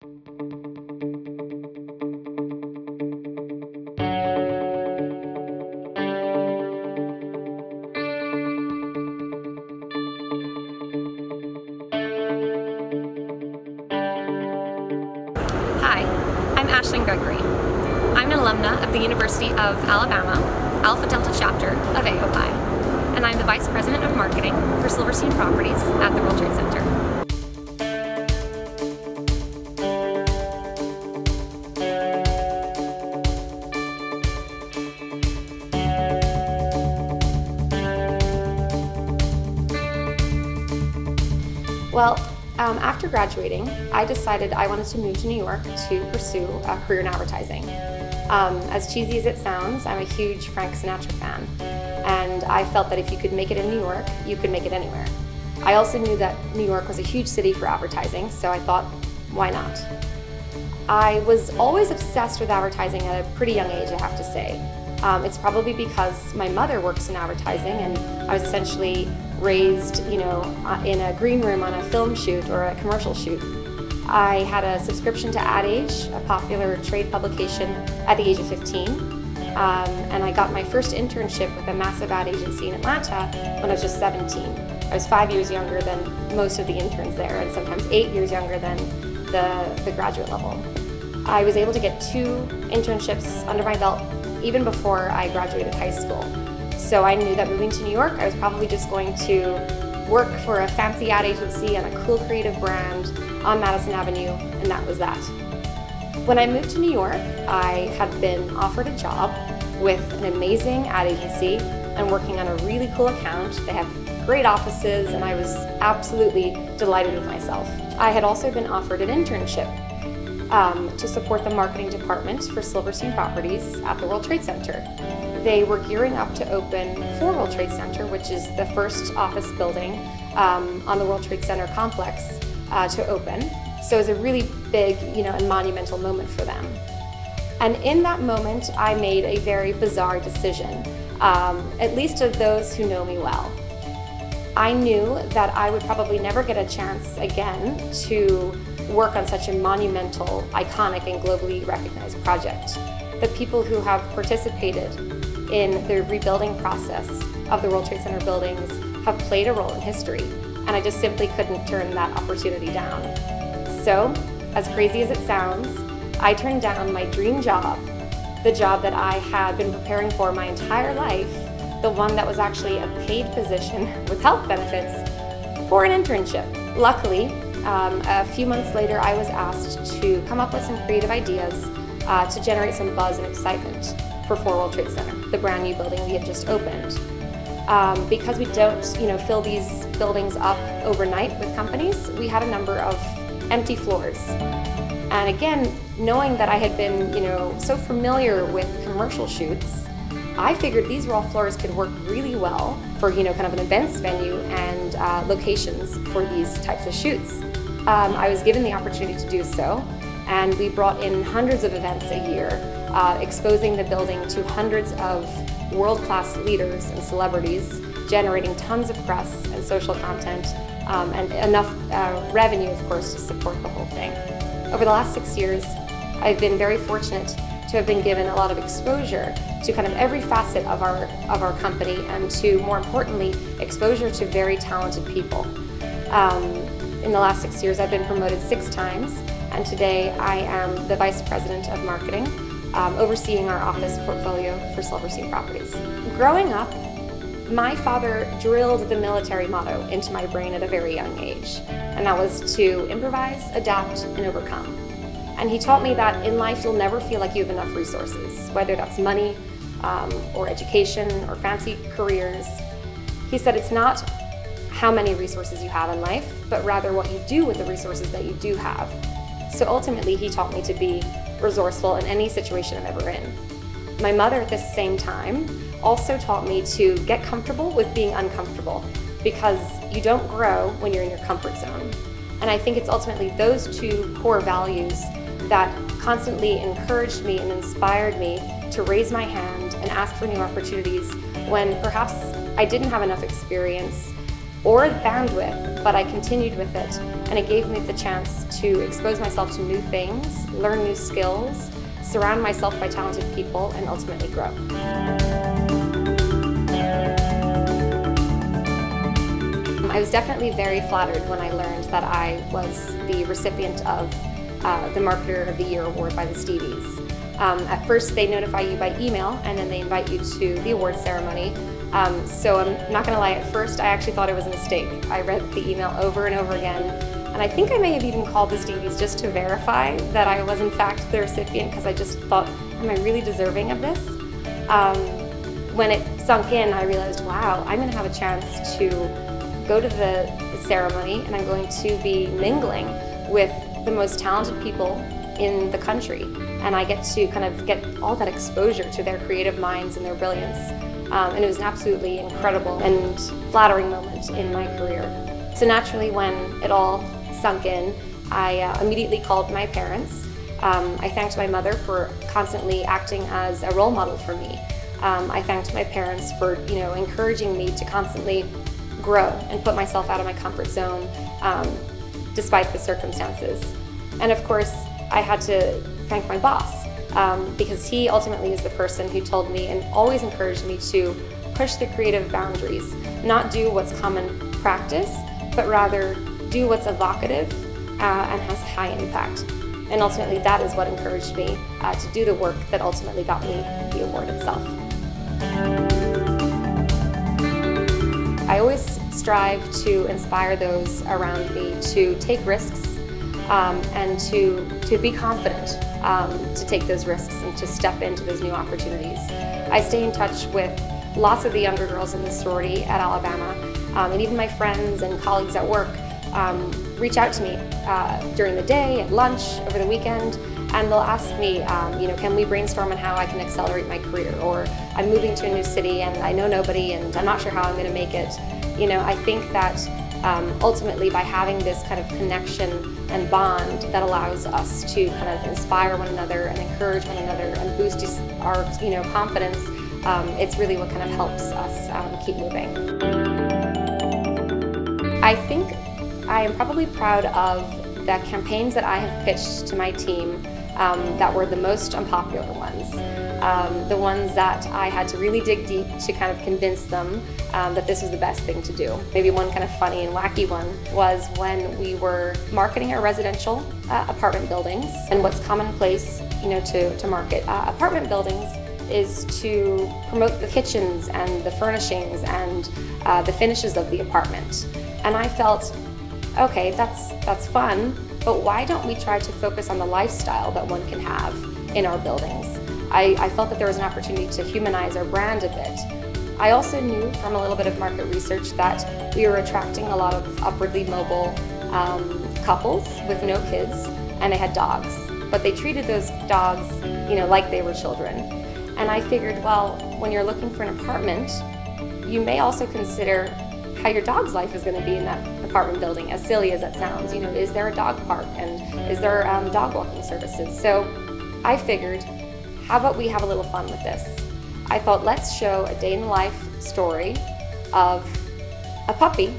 Hi, I'm Gregory. I'm an alumna of the University of Alabama, Alpha Delta Chapter of AOII, and I'm the Vice President of Marketing for Silverstein Properties at the World Trade Center. Well, after graduating, I decided I wanted to move to New York to pursue a career in advertising. As cheesy as it sounds, I'm a huge Frank Sinatra fan, and I felt that if you could make it in New York, you could make it anywhere. I also knew that New York was a huge city for advertising, so I thought, why not? I was always obsessed with advertising at a pretty young age, I have to say. It's probably because my mother works in advertising, and I was essentially raised, in a green room on a film shoot or a commercial shoot. I had a subscription to Ad Age, a popular trade publication, at the age of 15. And I got my first internship with a massive ad agency in Atlanta when I was just 17. I was 5 years younger than most of the interns there, and sometimes 8 years younger than the graduate level. I was able to get 2 internships under my belt even before I graduated high school. So I knew that moving to New York, I was probably just going to work for a fancy ad agency and a cool creative brand on Madison Avenue, and that was that. When I moved to New York, I had been offered a job with an amazing ad agency and working on a really cool account. They have great offices, and I was absolutely delighted with myself. I had also been offered an internship to support the marketing department for Silverstein Properties at the World Trade Center. They were gearing up to open for World Trade Center, which is the first office building on the World Trade Center complex to open. So it was a really big, and monumental moment for them. And in that moment, I made a very bizarre decision, at least to those who know me well. I knew that I would probably never get a chance again to work on such a monumental, iconic, and globally recognized project. The people who have participated in the rebuilding process of the World Trade Center buildings have played a role in history, and I just simply couldn't turn that opportunity down. So, as crazy as it sounds, I turned down my dream job, the job that I had been preparing for my entire life, the one that was actually a paid position with health benefits, for an internship. Luckily, a few months later, I was asked to come up with some creative ideas to generate some buzz and excitement for World Trade Center, the brand new building we had just opened. Because we don't, fill these buildings up overnight with companies, we had a number of empty floors. And again, knowing that I had been, so familiar with commercial shoots, I figured these raw floors could work really well for, kind of an events venue and locations for these types of shoots. I was given the opportunity to do so, and we brought in hundreds of events a year, exposing the building to hundreds of world-class leaders and celebrities, generating tons of press and social content, and enough revenue, of course, to support the whole thing. Over the last 6 years, I've been very fortunate to have been given a lot of exposure to kind of every facet of our company, and to, more importantly, exposure to very talented people. In the last 6 years, I've been promoted 6 times, and today I am the Vice President of Marketing, overseeing our office portfolio for Silverstein Properties. Growing up, my father drilled the military motto into my brain at a very young age, and that was to improvise, adapt, and overcome. And he taught me that in life you'll never feel like you have enough resources, whether that's money, or education, or fancy careers. He said it's not how many resources you have in life, but rather what you do with the resources that you do have. So ultimately, he taught me to be resourceful in any situation I'm ever in. My mother, at the same time, also taught me to get comfortable with being uncomfortable, because you don't grow when you're in your comfort zone. And I think it's ultimately those 2 core values that constantly encouraged me and inspired me to raise my hand and ask for new opportunities when perhaps I didn't have enough experience or bandwidth, but I continued with it, and it gave me the chance to expose myself to new things, learn new skills, surround myself by talented people, and ultimately grow. I was definitely very flattered when I learned that I was the recipient of the Marketer of the Year award by the Stevies. At first they notify you by email, and then they invite you to the award ceremony. So I'm not going to lie, at first I actually thought it was a mistake. I read the email over and over again, and I think I may have even called the Stevies just to verify that I was in fact the recipient, because I just thought, am I really deserving of this? When it sunk in, I realized, wow, I'm going to have a chance to go to the ceremony, and I'm going to be mingling with the most talented people in the country, and I get to kind of get all that exposure to their creative minds and their brilliance. And it was an absolutely incredible and flattering moment in my career. So naturally, when it all sunk in, I immediately called my parents. I thanked my mother for constantly acting as a role model for me. I thanked my parents for encouraging me to constantly grow and put myself out of my comfort zone despite the circumstances. And of course, I had to thank my boss because he ultimately is the person who told me and always encouraged me to push the creative boundaries, not do what's common practice, but rather do what's evocative and has high impact. And ultimately that is what encouraged me to do the work that ultimately got me the award itself. I always strive to inspire those around me to take risks and to be confident to take those risks and to step into those new opportunities. I stay in touch with lots of the younger girls in the sorority at Alabama, and even my friends and colleagues at work reach out to me during the day, at lunch, over the weekend, and they'll ask me, can we brainstorm on how I can accelerate my career? Or I'm moving to a new city and I know nobody and I'm not sure how I'm going to make it. I think that ultimately by having this kind of connection and bond that allows us to kind of inspire one another and encourage one another and boost our confidence, it's really what kind of helps us keep moving. I think I am probably proud of the campaigns that I have pitched to my team that were the most unpopular ones. The ones that I had to really dig deep to kind of convince them that this was the best thing to do. Maybe one kind of funny and wacky one was when we were marketing our residential apartment buildings. And what's commonplace, to market apartment buildings is to promote the kitchens and the furnishings and the finishes of the apartment. And I felt, okay, that's fun, but why don't we try to focus on the lifestyle that one can have in our buildings? I felt that there was an opportunity to humanize our brand a bit. I also knew from a little bit of market research that we were attracting a lot of upwardly mobile couples with no kids, and they had dogs, but they treated those dogs, like they were children. And I figured, well, when you're looking for an apartment, you may also consider how your dog's life is going to be in that apartment building, as silly as that sounds. Is there a dog park, and is there dog walking services? So I figured, how about we have a little fun with this? I thought, let's show a day in the life story of a puppy,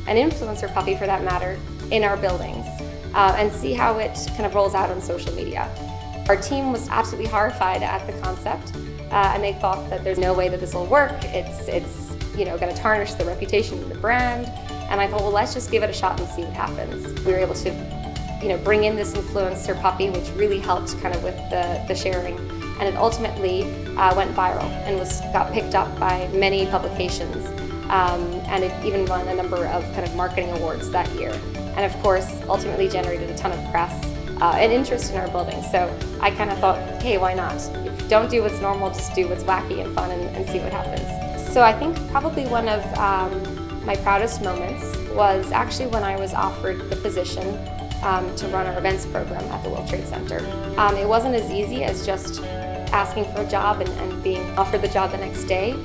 an influencer puppy for that matter, in our buildings, and see how it kind of rolls out on social media. Our team was absolutely horrified at the concept, and they thought that there's no way that this will work. It's going to tarnish the reputation of the brand. And I thought, well, let's just give it a shot and see what happens. We were able to, bring in this influencer puppy, which really helped kind of with the sharing. And it ultimately went viral and got picked up by many publications. And it even won a number of kind of marketing awards that year. And of course, ultimately generated a ton of press and interest in our building. So I kind of thought, hey, why not? Don't do what's normal, just do what's wacky and fun and see what happens. So I think probably one of my proudest moments was actually when I was offered the position to run our events program at the World Trade Center. It wasn't as easy as just asking for a job and being offered the job the next day.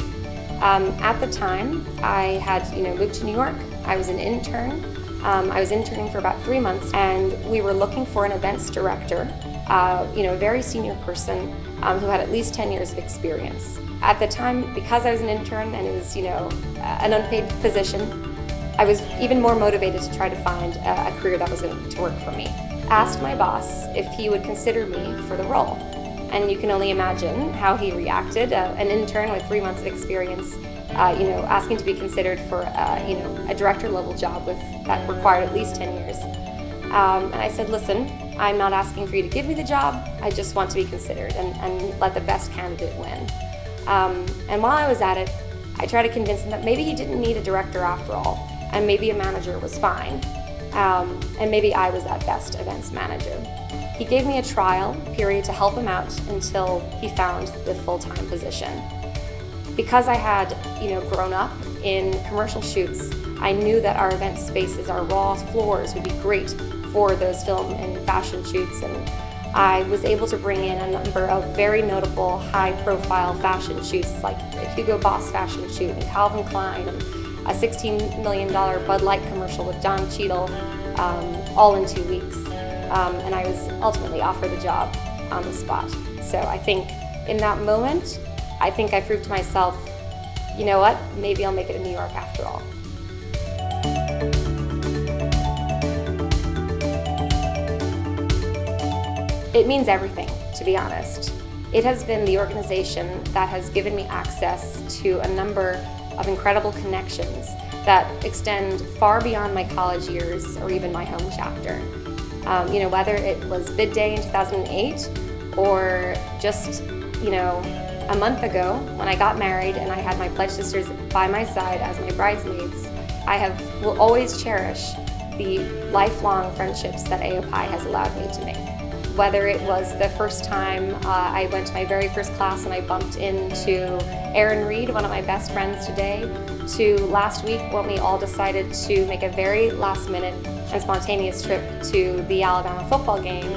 At the time, I had moved to New York. I was an intern. I was interning for about 3 months, and we were looking for an events director, a very senior person who had at least 10 years of experience. At the time, because I was an intern and it was an unpaid position, I was even more motivated to try to find a career that was going to work for me. Asked my boss if he would consider me for the role. And you can only imagine how he reacted. An intern with 3 months of experience, asking to be considered for, a director level job that required at least 10 years. And I said, listen, I'm not asking for you to give me the job. I just want to be considered and let the best candidate win. And while I was at it, I tried to convince him that maybe he didn't need a director after all, and maybe a manager was fine. And maybe I was at best events manager. He gave me a trial period to help him out until he found the full-time position. Because I had, grown up in commercial shoots, I knew that our event spaces, our raw floors would be great for those film and fashion shoots, and I was able to bring in a number of very notable high-profile fashion shoots like the Hugo Boss fashion shoot and Calvin Klein and a $16 million Bud Light commercial with Don Cheadle, all in 2 weeks. And I was ultimately offered the job on the spot. So I think in that moment, I proved to myself, you know what, maybe I'll make it in New York after all. It means everything, to be honest. It has been the organization that has given me access to a number of incredible connections that extend far beyond my college years or even my home chapter. Whether it was bid day in 2008 or just, a month ago when I got married and I had my pledge sisters by my side as my bridesmaids, will always cherish the lifelong friendships that AOII has allowed me to make. Whether it was the first time I went to my very first class and I bumped into Erin Reed, one of my best friends today, to last week when we all decided to make a very last minute and spontaneous trip to the Alabama football game.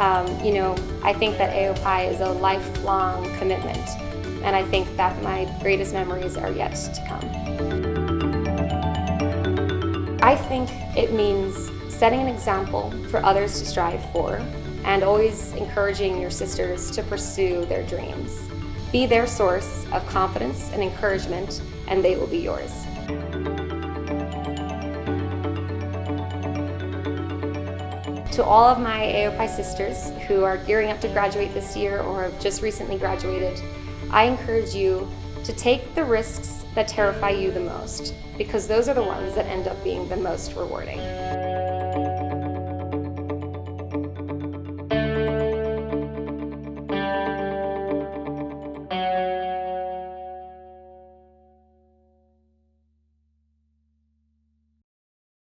I think that AOII is a lifelong commitment, and I think that my greatest memories are yet to come. I think it means setting an example for others to strive for, and always encouraging your sisters to pursue their dreams. Be their source of confidence and encouragement, and they will be yours. To all of my AOII sisters who are gearing up to graduate this year or have just recently graduated, I encourage you to take the risks that terrify you the most, because those are the ones that end up being the most rewarding.